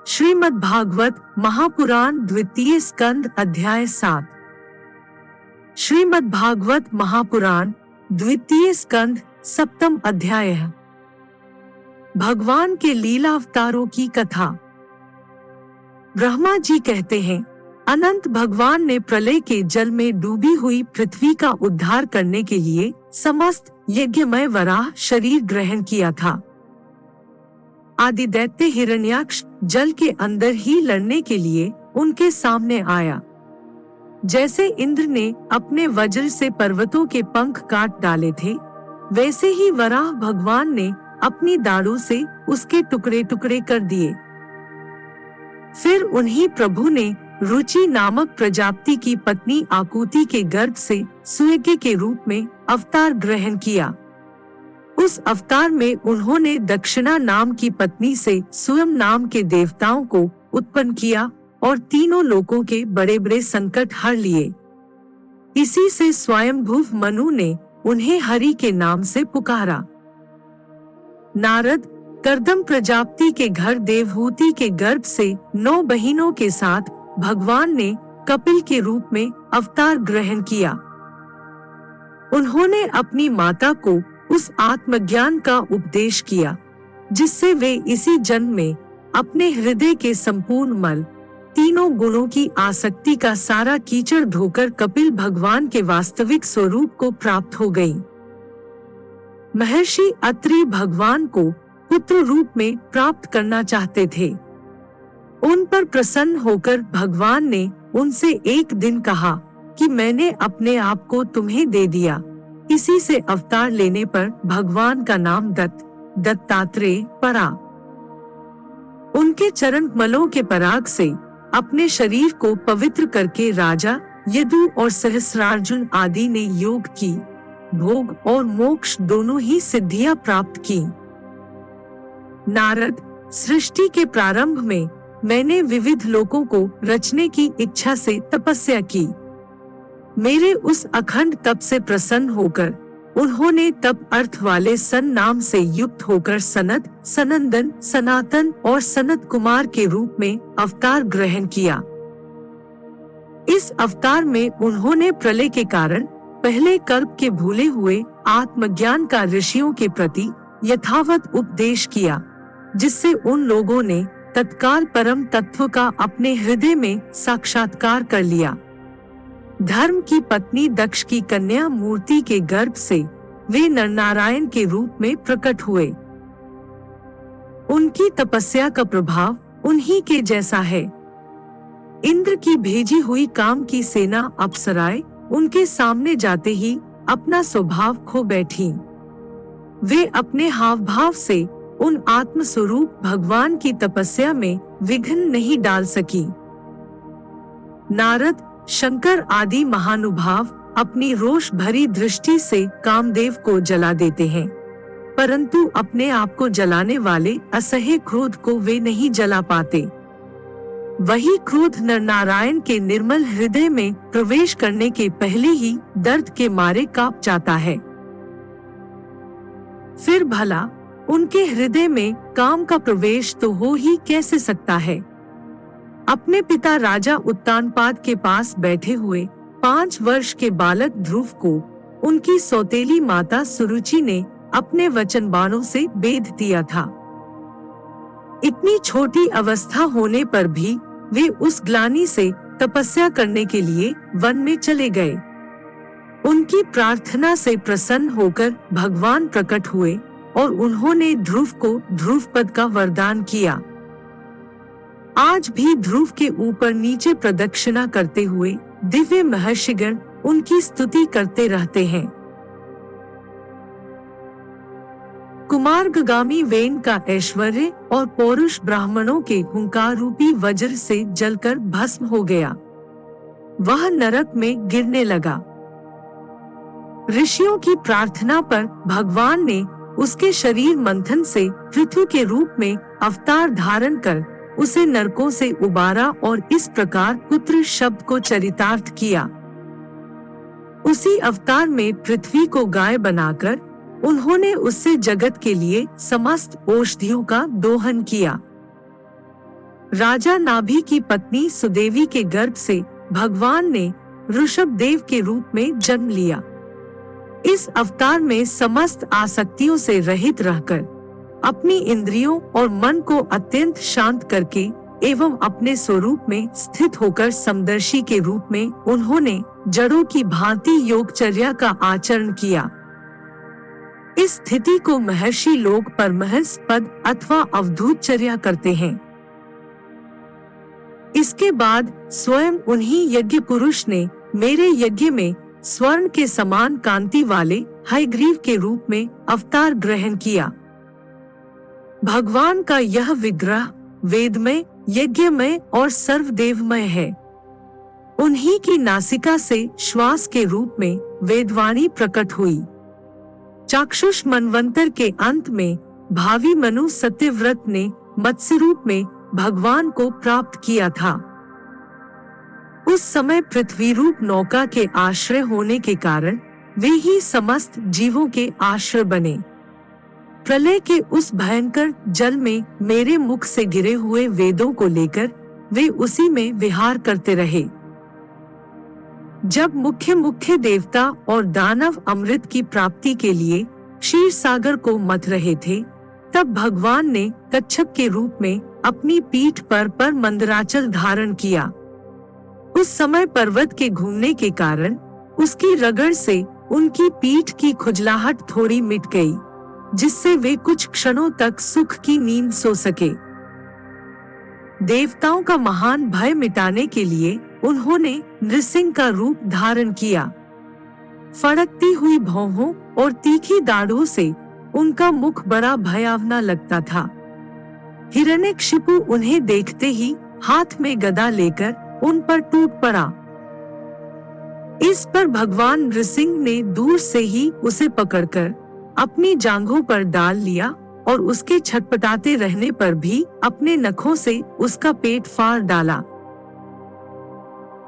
श्रीमद् भागवत महापुराण द्वितीय स्कंद अध्याय 7। श्रीमद् भागवत महापुराण द्वितीय स्कंद सप्तम अध्याय। भगवान के लीला अवतारों की कथा। ब्रह्मा जी कहते हैं, अनंत भगवान ने प्रलय के जल में डूबी हुई पृथ्वी का उद्धार करने के लिए समस्त यज्ञमय वराह शरीर ग्रहण किया था। आदि दैत्य हिरण्याक्ष जल के अंदर ही लड़ने के लिए उनके सामने आया। जैसे इंद्र ने अपने वज्र से पर्वतों के पंख काट डाले थे, वैसे ही वराह भगवान ने अपनी दाढ़ों से उसके टुकड़े टुकड़े कर दिए। फिर उन्हीं प्रभु ने रुचि नामक प्रजापति की पत्नी आकुति के गर्भ से सुयज्ञ के रूप में अवतार ग्रहण किया। उस अवतार में उन्होंने दक्षिणा नाम की पत्नी से स्वयं नाम के देवताओं को उत्पन्न किया और तीनों लोकों के बड़े बड़े संकट हर लिए। इसी से स्वयंभुव मनु ने उन्हें हरि के नाम से पुकारा। नारद कर्दम प्रजापति के घर देवहूति के गर्भ से 9 बहिनों के साथ भगवान ने कपिल के रूप में अवतार ग्रहण किया। उन्होंने अपनी माता को उस आत्मज्ञान का उपदेश किया, जिससे वे इसी जन्म में अपने हृदय के संपूर्ण मल, तीनों गुणों की आसक्ति का सारा कीचड़ धोकर कपिल भगवान के वास्तविक स्वरूप को प्राप्त हो गई। महर्षि अत्रि भगवान को पुत्र रूप में प्राप्त करना चाहते थे। उन पर प्रसन्न होकर भगवान ने उनसे एक दिन कहा कि मैंने अपने आप को तुम्हें दे दिया। इसी से अवतार लेने पर भगवान का नाम दत्तात्रेय पड़ा। उनके चरण कमलों के पराग से अपने शरीर को पवित्र करके राजा यदु और सहस्रार्जुन आदि ने योग की, भोग और मोक्ष दोनों ही सिद्धियां प्राप्त की। नारद, सृष्टि के प्रारंभ में मैंने विविध लोकों को रचने की इच्छा से तपस्या की। मेरे उस अखंड तप से प्रसन्न होकर उन्होंने तप अर्थ वाले सन नाम से युक्त होकर सनत, सनंदन, सनातन और सनत कुमार के रूप में अवतार ग्रहण किया। इस अवतार में उन्होंने प्रलय के कारण पहले कल्प के भूले हुए आत्मज्ञान का ऋषियों के प्रति यथावत उपदेश किया, जिससे उन लोगों ने तत्काल परम तत्व का अपने हृदय में साक्षात्कार कर लिया। धर्म की पत्नी दक्ष की कन्या मूर्ति के गर्भ से वे नरनारायण के रूप में प्रकट हुए। उनकी तपस्या का प्रभाव उन्हीं के जैसा है। इंद्र की भेजी हुई काम की सेना अप्सराएं उनके सामने जाते ही अपना स्वभाव खो बैठी। वे अपने हाव भाव से उन आत्म स्वरूप भगवान की तपस्या में विघ्न नहीं डाल सकी। नारद, शंकर आदि महानुभाव अपनी रोष भरी दृष्टि से कामदेव को जला देते हैं, परंतु अपने आप को जलाने वाले असह्य क्रोध को वे नहीं जला पाते। वही क्रोध नरनारायण के निर्मल हृदय में प्रवेश करने के पहले ही दर्द के मारे कांप जाता है। फिर भला उनके हृदय में काम का प्रवेश तो हो ही कैसे सकता है। अपने पिता राजा उत्तानपाद के पास बैठे हुए 5 वर्ष के बालक ध्रुव को उनकी सौतेली माता सुरुचि ने अपने वचन बाणों से बेध दिया था। इतनी छोटी अवस्था होने पर भी वे उस ग्लानि से तपस्या करने के लिए वन में चले गए। उनकी प्रार्थना से प्रसन्न होकर भगवान प्रकट हुए और उन्होंने ध्रुव को ध्रुव पद का वरदान किया। आज भी ध्रुव के ऊपर नीचे प्रदक्षिणा करते हुए दिव्य महर्षिगण उनकी स्तुति करते रहते हैं। कुमार्गामी वेन का ऐश्वर्य और पौरुष ब्राह्मणों के हुंकार रूपी वज्र से जलकर भस्म हो गया। वह नरक में गिरने लगा। ऋषियों की प्रार्थना पर भगवान ने उसके शरीर मंथन से पृथ्वी के रूप में अवतार धारण कर उसे नरकों से उबारा और इस प्रकार पुत्र शब्द को चरितार्थ किया। उसी अवतार में पृथ्वी को गाय बनाकर उन्होंने उससे जगत के लिए समस्त औषधियों का दोहन किया। राजा नाभि की पत्नी सुदेवी के गर्भ से भगवान ने ऋषभ देव के रूप में जन्म लिया। इस अवतार में समस्त आसक्तियों से रहित रहकर, अपनी इंद्रियों और मन को अत्यंत शांत करके एवं अपने स्वरूप में स्थित होकर समदर्शी के रूप में उन्होंने जड़ों की भांति योगचर्या का आचरण किया। इस स्थिति को महर्षि लोग परमहंस पद अथवा अवधूतचर्या करते हैं। इसके बाद स्वयं उन्हीं यज्ञ पुरुष ने मेरे यज्ञ में स्वर्ण के समान कांति वाले हयग्रीव के रूप में अवतार ग्रहण किया। भगवान का यह विग्रह वेदमय, यज्ञमय और सर्वदेवमय है। उन्हीं की नासिका से श्वास के रूप में वेदवाणी प्रकट हुई। चाक्षुष मनवंतर के अंत में भावी मनु सत्यव्रत ने मत्स्य रूप में भगवान को प्राप्त किया था। उस समय पृथ्वी रूप नौका के आश्रय होने के कारण वे ही समस्त जीवों के आश्रय बने। प्रलय के उस भयंकर जल में मेरे मुख से गिरे हुए वेदों को लेकर वे उसी में विहार करते रहे। जब मुख्य मुख्य देवता और दानव अमृत की प्राप्ति के लिए क्षीर सागर को मथ रहे थे, तब भगवान ने कच्छप के रूप में अपनी पीठ पर मंदराचल धारण किया। उस समय पर्वत के घूमने के कारण उसकी रगड़ से उनकी पीठ की खुजलाहट थोड़ी मिट गई, जिससे वे कुछ क्षणों तक सुख की नींद सो सके। देवताओं का महान भय मिटाने के लिए उन्होंने नृसिंह का रूप धारण किया। फड़कती हुई भौहों और तीखी दाढ़ों से उनका मुख बड़ा भयावना लगता था। हिरण्यकशिपु उन्हें देखते ही हाथ में गदा लेकर उन पर टूट पड़ा। इस पर भगवान नृसिंह ने दूर से ही उसे पकड़कर अपनी जांघों पर डाल लिया और उसके छटपटाते रहने पर भी अपने नखों से उसका पेट फाड़ डाला।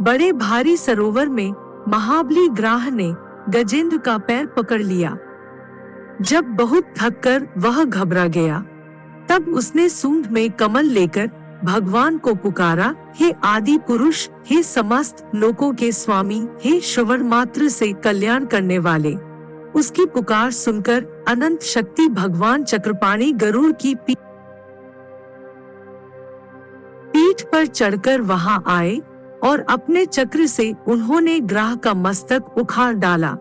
बड़े भारी सरोवर में महाबली ग्राह ने गजेंद्र का पैर पकड़ लिया। जब बहुत थककर वह घबरा गया, तब उसने सूंड में कमल लेकर भगवान को पुकारा, हे आदि पुरुष, हे समस्त लोकों के स्वामी, हे श्रवण मात्र से कल्याण करने वाले। उसकी पुकार सुनकर अनंत शक्ति भगवान चक्रपाणी गरुड़ की पीठ पर चढ़कर वहां आए और अपने चक्र से उन्होंने ग्राह का मस्तक उखाड़ डाला।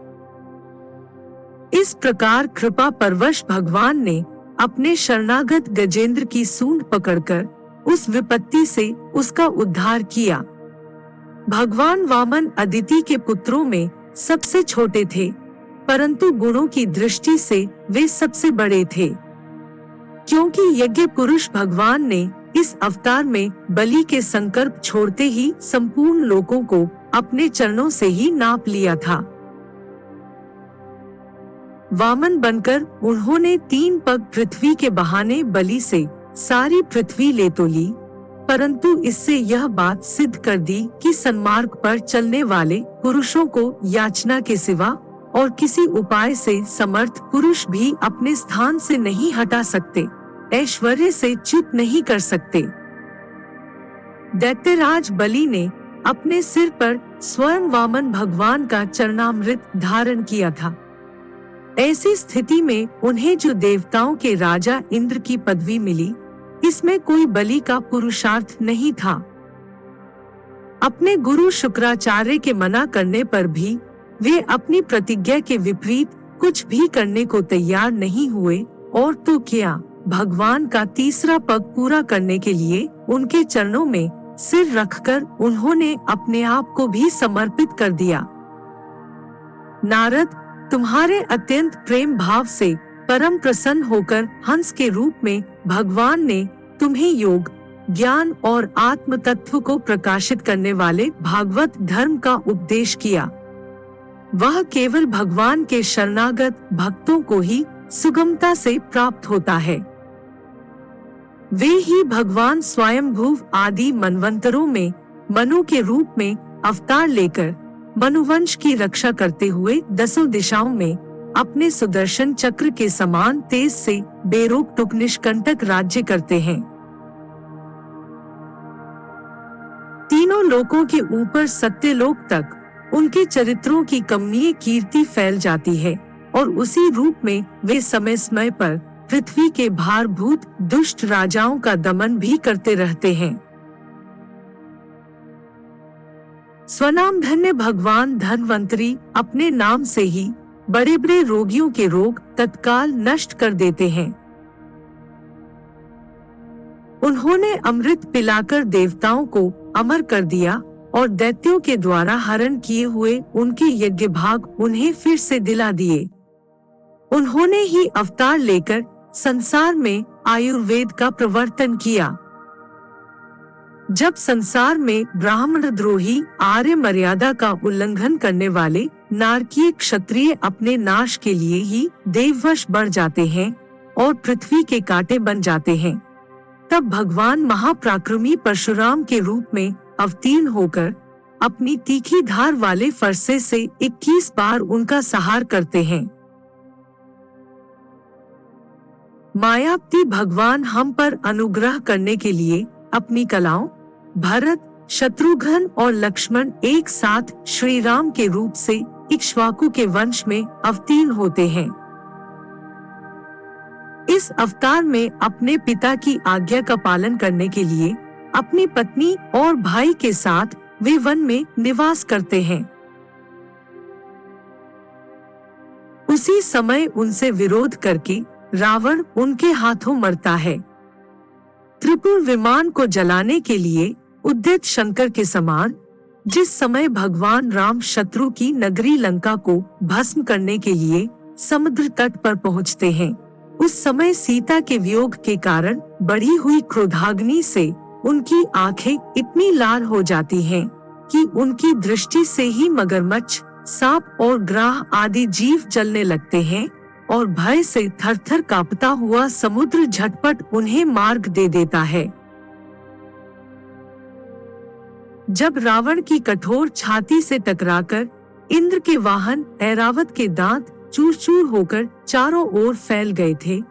इस प्रकार कृपा परवश भगवान ने अपने शरणागत गजेंद्र की सूंड पकड़कर उस विपत्ति से उसका उद्धार किया। भगवान वामन अदिति के पुत्रों में सबसे छोटे थे, परंतु गुणों की दृष्टि से वे सबसे बड़े थे, क्योंकि यज्ञ पुरुष भगवान ने इस अवतार में बलि के संकल्प छोड़ते ही संपूर्ण लोकों को अपने चरणों से ही नाप लिया था। वामन बनकर उन्होंने 3 पग पृथ्वी के बहाने बलि से सारी पृथ्वी ले तो ली, परंतु इससे यह बात सिद्ध कर दी कि सन्मार्ग पर चलने वाले पुरुषों को याचना के सिवा और किसी उपाय से समर्थ पुरुष भी अपने स्थान से नहीं हटा सकते, ऐश्वर्य से च्युत नहीं कर सकते। दैत्यराज बलि ने अपने सिर पर स्वयं वामन भगवान का चरणामृत धारण किया था। ऐसी स्थिति में उन्हें जो देवताओं के राजा इंद्र की पदवी मिली, इसमें कोई बलि का पुरुषार्थ नहीं था। अपने गुरु शुक्राचार्य के मना करने पर भी वे अपनी प्रतिज्ञा के विपरीत कुछ भी करने को तैयार नहीं हुए, और तो क्या, भगवान का तीसरा पग पूरा करने के लिए उनके चरणों में सिर रखकर उन्होंने अपने आप को भी समर्पित कर दिया। नारद, तुम्हारे अत्यंत प्रेम भाव से परम प्रसन्न होकर हंस के रूप में भगवान ने तुम्हें योग, ज्ञान और आत्म तत्व को प्रकाशित करने वाले भागवत धर्म का उपदेश किया। वह केवल भगवान के शरणागत भक्तों को ही सुगमता से प्राप्त होता है। वे ही भगवान स्वयंभुव आदि मनवंतरों में मनु के रूप में अवतार लेकर मनुवंश की रक्षा करते हुए 10 दिशाओं में अपने सुदर्शन चक्र के समान तेज से बेरोक टुक निष्कंटक राज्य करते हैं। लोकों के ऊपर सत्यलोक तक उनके चरित्रों की कमनीय कीर्ति फैल जाती है और उसी रूप में वे समय समय पर पृथ्वी के भारभूत दुष्ट राजाओं का दमन भी करते रहते हैं। स्वनाम धन्य भगवान धन्वंतरी अपने नाम से ही बड़े बड़े रोगियों के रोग तत्काल नष्ट कर देते हैं। उन्होंने अमृत पिलाकर देवताओं को अमर कर दिया और दैत्यों के द्वारा हरण किए हुए उनके यज्ञ भाग उन्हें फिर से दिला दिए। उन्होंने ही अवतार लेकर संसार में आयुर्वेद का प्रवर्तन किया। जब संसार में ब्राह्मण द्रोही आर्य मर्यादा का उल्लंघन करने वाले नारकीय क्षत्रिय अपने नाश के लिए ही देववश बढ़ जाते हैं और पृथ्वी के कांटे बन जाते हैं, तब भगवान महापराक्रमी परशुराम के रूप में अवतीर्ण होकर अपनी तीखी धार वाले फरसे से 21 बार उनका संहार करते हैं। मायावती भगवान हम पर अनुग्रह करने के लिए अपनी कलाओं भरत, शत्रुघ्न और लक्ष्मण एक साथ श्री राम के रूप से इक्ष्वाकु के वंश में अवतीर्ण होते हैं। इस अवतार में अपने पिता की आज्ञा का पालन करने के लिए अपनी पत्नी और भाई के साथ वे वन में निवास करते हैं। उसी समय उनसे विरोध करके रावण उनके हाथों मरता है। त्रिपुर विमान को जलाने के लिए उद्यत शंकर के समान जिस समय भगवान राम शत्रु की नगरी लंका को भस्म करने के लिए समुद्र तट पर पहुंचते हैं, उस समय सीता के वियोग के कारण बढ़ी हुई क्रोधाग्नि से उनकी आंखें इतनी लाल हो जाती हैं कि उनकी दृष्टि से ही मगरमच्छ, सांप और ग्राह आदि जीव जलने लगते हैं और भय से थरथर कांपता हुआ समुद्र झटपट उन्हें मार्ग दे देता है। जब रावण की कठोर छाती से टकराकर इंद्र के वाहन ऐरावत के दांत चूर चूर होकर चारों ओर फैल गए थे,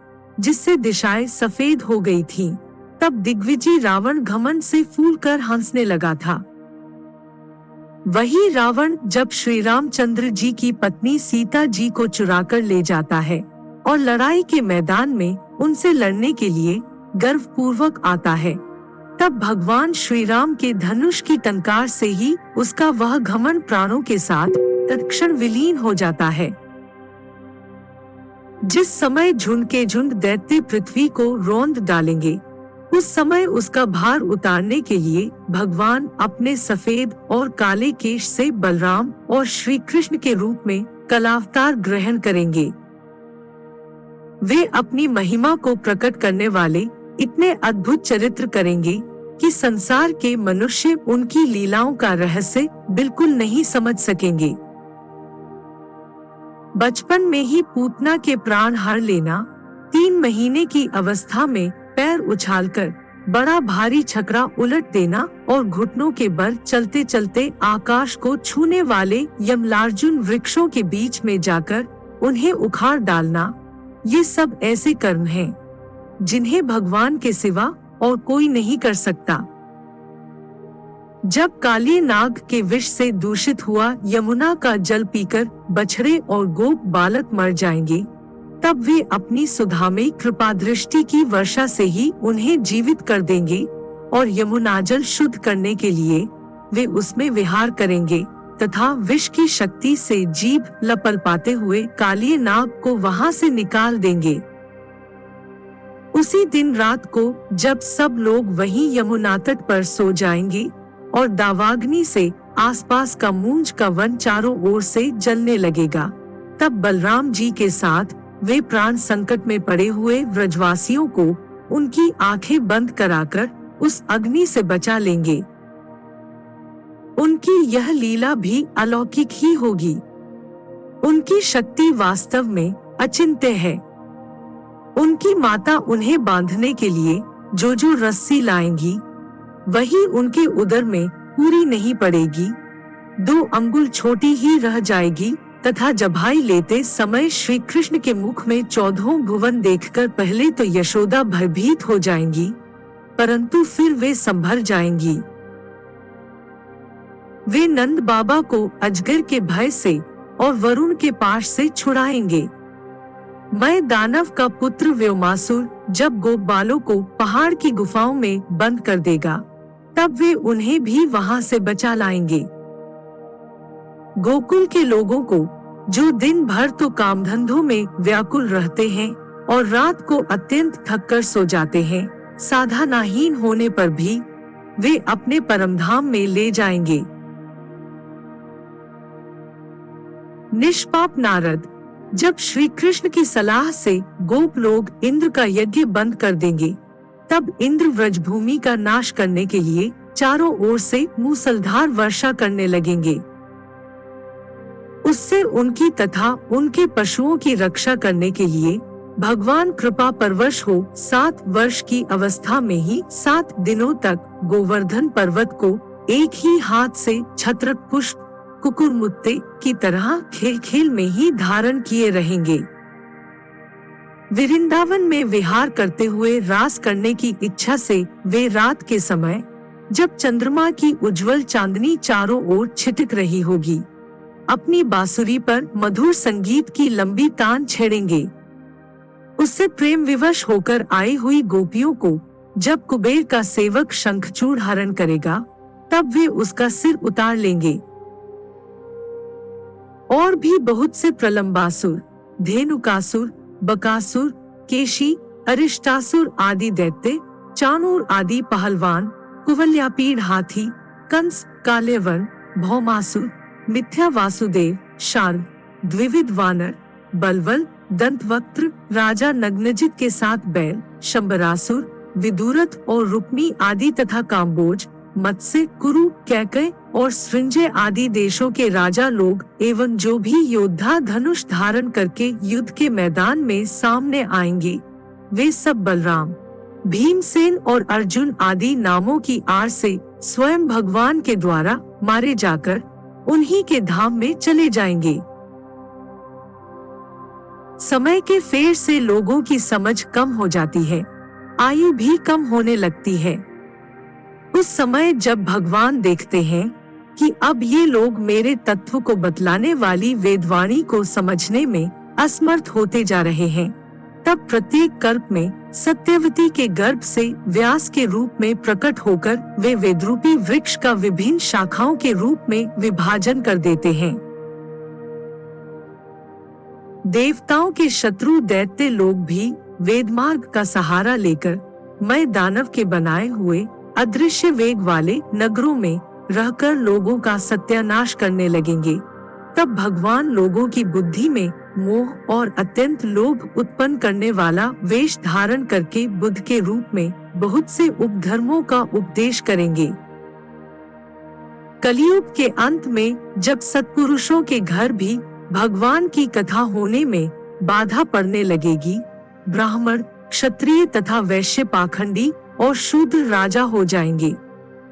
जिससे दिशाएं सफेद हो गई थीं, तब दिग्विजय रावण घमंड से फूलकर हंसने लगा था। वही रावण जब श्री रामचंद्र जी की पत्नी सीता जी को चुराकर ले जाता है और लड़ाई के मैदान में उनसे लड़ने के लिए गर्वपूर्वक आता है, तब भगवान श्री राम के धनुष की टंकार से ही उसका वह घमंड प्राणों के साथ तत्क्षण विलीन हो जाता है। जिस समय झुंड के झुंड दैत्य पृथ्वी को रौंद डालेंगे, उस समय उसका भार उतारने के लिए भगवान अपने सफेद और काले केश से बलराम और श्री कृष्ण के रूप में कलावतार ग्रहण करेंगे। वे अपनी महिमा को प्रकट करने वाले इतने अद्भुत चरित्र करेंगे कि संसार के मनुष्य उनकी लीलाओं का रहस्य बिल्कुल नहीं समझ सकेंगे। बचपन में ही पूतना के प्राण हर लेना, 3 महीने की अवस्था में पैर उछालकर बड़ा भारी छकड़ा उलट देना और घुटनों के बल चलते चलते आकाश को छूने वाले यमलार्जुन वृक्षों के बीच में जाकर उन्हें उखाड़ डालना, ये सब ऐसे कर्म हैं जिन्हें भगवान के सिवा और कोई नहीं कर सकता। जब काली नाग के विष से दूषित हुआ यमुना का जल पीकर बछड़े और गोप बालक मर जाएंगे, तब वे अपनी सुधामयी कृपा दृष्टि की वर्षा से ही उन्हें जीवित कर देंगे और यमुना जल शुद्ध करने के लिए वे उसमें विहार करेंगे तथा विष की शक्ति से जीभ लपलपाते हुए काली नाग को वहां से निकाल देंगे। उसी दिन रात को जब सब लोग वहीं यमुना तट पर सो जाएंगे और दावाग्नि से आसपास का मूंज का वन चारों ओर से जलने लगेगा, तब बलराम जी के साथ वे प्राण संकट में पड़े हुए व्रजवासियों को उनकी आंखें बंद कराकर उस अग्नि से बचा लेंगे। उनकी यह लीला भी अलौकिक ही होगी। उनकी शक्ति वास्तव में अचिंत्य है। उनकी माता उन्हें बांधने के लिए जो जो रस्सी लाएंगी, वही उनके उदर में पूरी नहीं पड़ेगी, 2 अंगुल छोटी ही रह जाएगी तथा जबाई लेते समय श्री कृष्ण के मुख में 14 भुवन देखकर पहले तो यशोदा भयभीत हो जाएंगी, परंतु फिर वे संभल जाएंगी। वे नंद बाबा को अजगर के भय से और वरुण के पाश से छुड़ाएंगे। मैं दानव का पुत्र व्योमासुर जब गोपालों को पहाड़ की गुफाओं में बंद कर देगा, तब वे उन्हें भी वहां से बचा लाएंगे। गोकुल के लोगों को, जो दिन भर तो काम धंधों में व्याकुल रहते हैं और रात को अत्यंत थककर सो जाते हैं, साधनाहीन होने पर भी वे अपने परमधाम में ले जाएंगे। निष्पाप नारद, जब श्री कृष्ण की सलाह से गोप लोग इंद्र का यज्ञ बंद कर देंगे, तब इंद्र व्रजभूमि का नाश करने के लिए चारों ओर से मूसलधार वर्षा करने लगेंगे। उससे उनकी तथा उनके पशुओं की रक्षा करने के लिए भगवान कृपा परवश हो 7 वर्ष की अवस्था में ही 7 दिनों तक गोवर्धन पर्वत को एक ही हाथ से छत्रक पुष्प कुकुरमुत्ते की तरह खेल खेल में ही धारण किए रहेंगे। वृंदावन में विहार करते हुए रास करने की इच्छा से वे रात के समय, जब चंद्रमा की उज्जवल चांदनी चारों ओर छिटक रही होगी, अपनी बांसुरी पर मधुर संगीत की लंबी तान छेड़ेंगे। उससे प्रेम विवश होकर आई हुई गोपियों को जब कुबेर का सेवक शंखचूड़ हरण करेगा, तब वे उसका सिर उतार लेंगे। और भी बहुत से प्रलंबासुर, धेनुकासुर, बकासुर, केशी, अरिष्टासुर आदि दैत्य, चाणूर आदि पहलवान, कुवल्यापीड़ हाथी, कंस, कालेवन, भौमासुर, मिथ्या वासुदेव, शार्ग, द्विविध वानर, बलवल, दंतवक्त्र, राजा नग्नजित के साथ बैल, शंबरासुर, विदुरथ और रुक्मी आदि तथा काम्बोज, मत्स्य, कुरु, कैकय और सृंजय आदि देशों के राजा लोग एवं जो भी योद्धा धनुष धारण करके युद्ध के मैदान में सामने आएंगे, वे सब बलराम, भीमसेन और अर्जुन आदि नामों की आड़ से स्वयं भगवान के द्वारा मारे जाकर उन्हीं के धाम में चले जाएंगे। समय के फेर से लोगों की समझ कम हो जाती है, आयु भी कम होने लगती है। उस समय जब भगवान देखते हैं कि अब ये लोग मेरे तत्व को बतलाने वाली वेदवाणी को समझने में असमर्थ होते जा रहे हैं, तब प्रत्येक कल्प में सत्यवती के गर्भ से व्यास के रूप में प्रकट होकर वे वेदरूपी वृक्ष का विभिन्न शाखाओं के रूप में विभाजन कर देते हैं। देवताओं के शत्रु दैत्य लोग भी वेदमार्ग का सहारा लेकर मैं दानव के बनाए हुए अदृश्य वेग वाले नगरों में रहकर लोगों का सत्यानाश करने लगेंगे। तब भगवान लोगों की बुद्धि में मोह और अत्यंत लोभ उत्पन्न करने वाला वेश धारण करके बुद्ध के रूप में बहुत से उपधर्मों का उपदेश करेंगे। कलियुग के अंत में जब सत्पुरुषों के घर भी भगवान की कथा होने में बाधा पड़ने लगेगी, ब्राह्मण, क्षत्रिय तथा वैश्य पाखंडी और शूद्र राजा हो जाएंगे।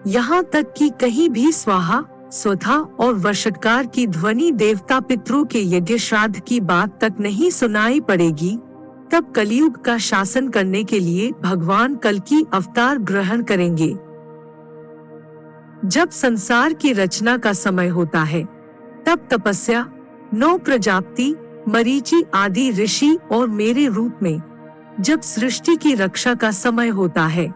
यहाँ तक कि कहीं भी स्वाहा, स्वथा और वषटकार की ध्वनि देवता पितरों के यज्ञ श्राद्ध की बात तक नहीं सुनाई पड़ेगी। तब कलियुग का शासन करने के लिए भगवान कल्कि अवतार ग्रहण करेंगे। जब संसार की रचना का समय होता है, तब तपस्या, 9 प्रजापति, मरीचि आदि ऋषि और मेरे रूप में जब सृष्टि की रक्षा का समय होता है,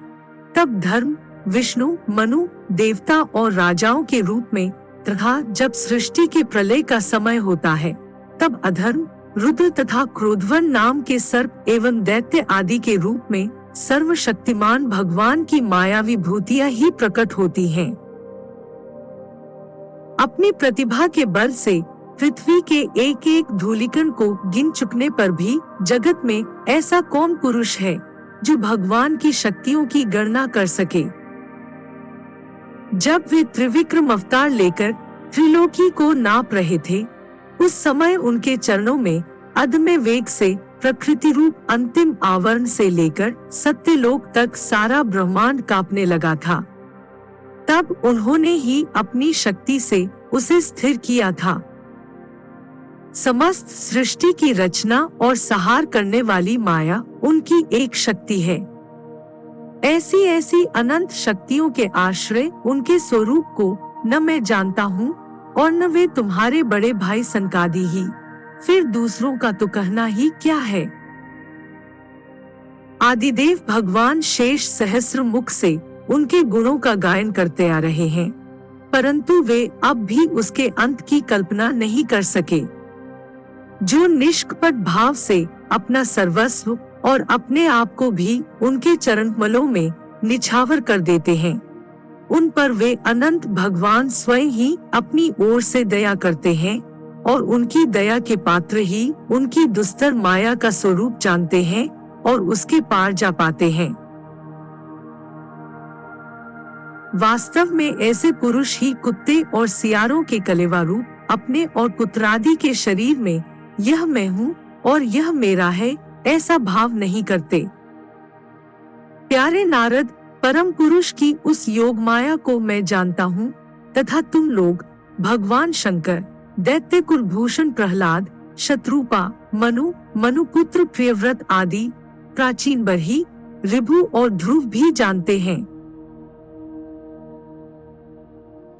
तब धर्म, विष्णु, मनु, देवता और राजाओं के रूप में तथा जब सृष्टि के प्रलय का समय होता है, तब अधर्म, रुद्र तथा क्रोधवन नाम के सर्प एवं दैत्य आदि के रूप में सर्वशक्तिमान भगवान की मायावी भूतियां ही प्रकट होती हैं। अपनी प्रतिभा के बल से पृथ्वी के एक एक धूलिकण को गिन चुकने पर भी जगत में ऐसा कौन पुरुष है जो भगवान की शक्तियों की गणना कर सके। जब वे त्रिविक्रम अवतार लेकर त्रिलोकी को नाप रहे थे, उस समय उनके चरणों में अदम्य वेग से प्रकृति रूप अंतिम आवरण से लेकर सत्यलोक तक सारा ब्रह्मांड कांपने लगा था। तब उन्होंने ही अपनी शक्ति से उसे स्थिर किया था। समस्त सृष्टि की रचना और संहार करने वाली माया उनकी एक शक्ति है। ऐसी ऐसी अनंत शक्तियों के आश्रय उनके स्वरूप को न मैं जानता हूँ और न वे तुम्हारे बड़े भाई सनकादि ही, फिर दूसरों का तो कहना ही क्या है। आदिदेव भगवान शेष सहस्र मुख से उनके गुणों का गायन करते आ रहे हैं, परंतु वे अब भी उसके अंत की कल्पना नहीं कर सके। जो निष्कपट भाव से अपना सर्वस्व और अपने आप को भी उनके चरणकमलों में निछावर कर देते हैं, उन पर वे अनंत भगवान स्वयं ही अपनी ओर से दया करते हैं और उनकी दया के पात्र ही उनकी दुस्तर माया का स्वरूप जानते हैं और उसके पार जा पाते हैं। वास्तव में ऐसे पुरुष ही कुत्ते और सियारों के कलेवा रूप अपने और कुत्रादि के शरीर में यह मैं हूँ और यह मेरा है ऐसा भाव नहीं करते। प्यारे नारद, परम पुरुष की उस योग माया को मैं जानता हूँ तथा तुम लोग भगवान शंकर, दैत्य कुलभूषण प्रहलाद, शत्रुपा, मनुपुत्र प्रियव्रत आदि प्राचीन बरही, ऋभु और ध्रुव भी जानते हैं।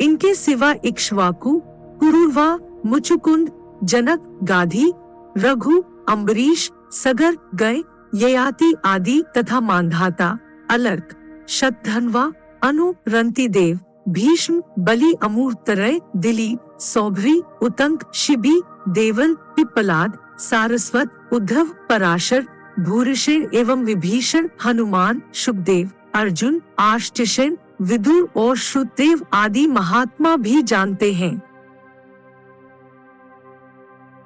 इनके सिवा इक्ष्वाकु, पुरुरवा, मुचुकुंद, जनक, गाधी, रघु, अम्बरीश, सगर, गय, ययाति आदि तथा मांधाता, अलर्क, शतधन्वा, अनु, रंतिदेव, भीष्म, बलि, अमूर्तरय, दिलीप, सौभरी, उतंक, शिबी, देवल, पिप्पलाद, सारस्वत, उद्धव, पराशर, भूरिशेन एवं विभीषण, हनुमान, शुभदेव, अर्जुन, आष्टिशेन, विदुर और श्रुतदेव आदि महात्मा भी जानते हैं।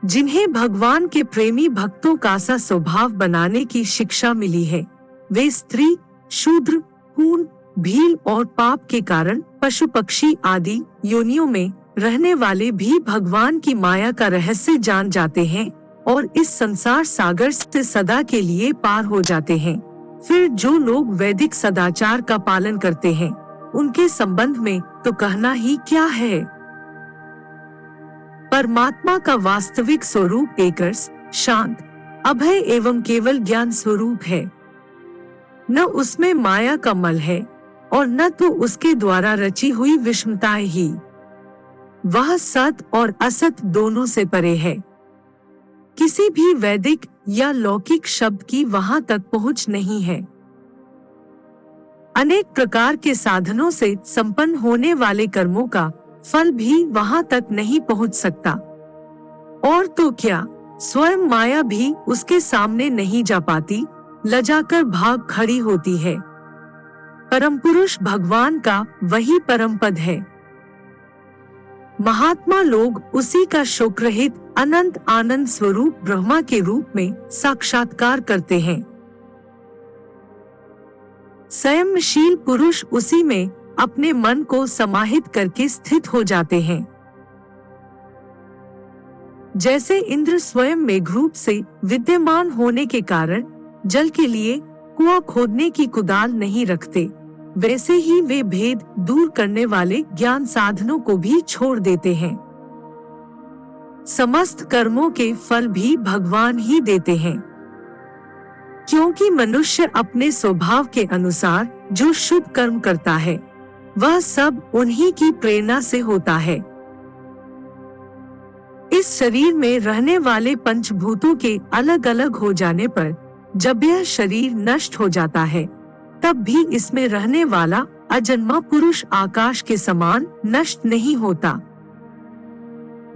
जिन्हें भगवान के प्रेमी भक्तों का सा स्वभाव बनाने की शिक्षा मिली है, वे स्त्री, शूद्र, हूण, भील और पाप के कारण पशु पक्षी आदि योनियों में रहने वाले भी भगवान की माया का रहस्य जान जाते हैं और इस संसार सागर से सदा के लिए पार हो जाते हैं। फिर जो लोग वैदिक सदाचार का पालन करते हैं, उनके संबंध में तो कहना ही क्या है। परमात्मा का वास्तविक स्वरूप एकरस, शांत, अभय एवं केवल ज्ञान स्वरूप है। न उसमें माया का मल है और न तो उसके द्वारा रची हुई विषमताएं ही। वह सत और असत दोनों से परे है। किसी भी वैदिक या लौकिक शब्द की वहां तक पहुंच नहीं है। अनेक प्रकार के साधनों से संपन्न होने वाले कर्मों का फल भी वहां तक नहीं पहुंच सकता। और तो क्या, स्वयं माया भी उसके सामने नहीं जा पाती, लजाकर भाग खड़ी होती है। परम पुरुष भगवान का वही परम पद है। महात्मा लोग उसी का शोकरहित अनंत आनंद स्वरूप ब्रह्मा के रूप में साक्षात्कार करते हैं। संयमशील पुरुष उसी में अपने मन को समाहित करके स्थित हो जाते हैं। जैसे इंद्र स्वयं मेघरूप से विद्यमान होने के कारण जल के लिए कुआं खोदने की कुदाल नहीं रखते, वैसे ही वे भेद दूर करने वाले ज्ञान साधनों को भी छोड़ देते हैं। समस्त कर्मों के फल भी भगवान ही देते हैं, क्योंकि मनुष्य अपने स्वभाव के अनुसार जो शुभ कर्म करता है, वह सब उन्हीं की प्रेरणा से होता है। इस शरीर में रहने वाले पंचभूतों के अलग अलग हो जाने पर जब यह शरीर नष्ट हो जाता है, तब भी इसमें रहने वाला अजन्मा पुरुष आकाश के समान नष्ट नहीं होता।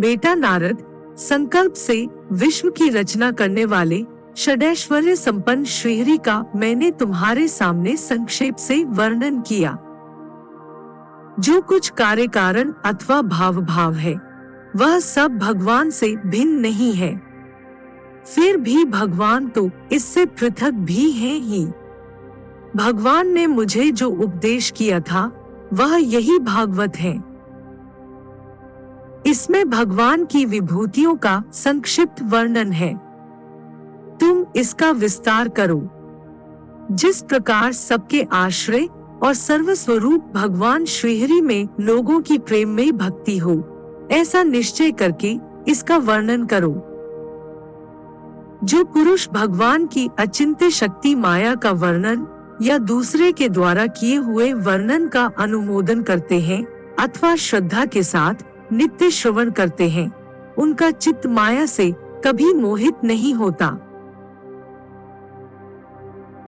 बेटा नारद, संकल्प से विश्व की रचना करने वाले षडैश्वर्य संपन्न श्रीहरि का मैंने तुम्हारे सामने संक्षेप से वर्णन किया। जो कुछ कार्य कारण अथवा भाव है, वह सब भगवान से भिन्न नहीं है। फिर भी भगवान तो इससे पृथक भी हैं ही। भगवान ने मुझे जो उपदेश किया था, वह यही भागवत है। इसमें भगवान की विभूतियों का संक्षिप्त वर्णन है। तुम इसका विस्तार करो। जिस प्रकार सबके आश्रय और सर्वस्वरूप भगवान श्रीहरि में लोगों की प्रेम में भक्ति हो, ऐसा निश्चय करके इसका वर्णन करो। जो पुरुष भगवान की अचिंत्य शक्ति माया का वर्णन या दूसरे के द्वारा किए हुए वर्णन का अनुमोदन करते हैं अथवा श्रद्धा के साथ नित्य श्रवण करते हैं, उनका चित्त माया से कभी मोहित नहीं होता।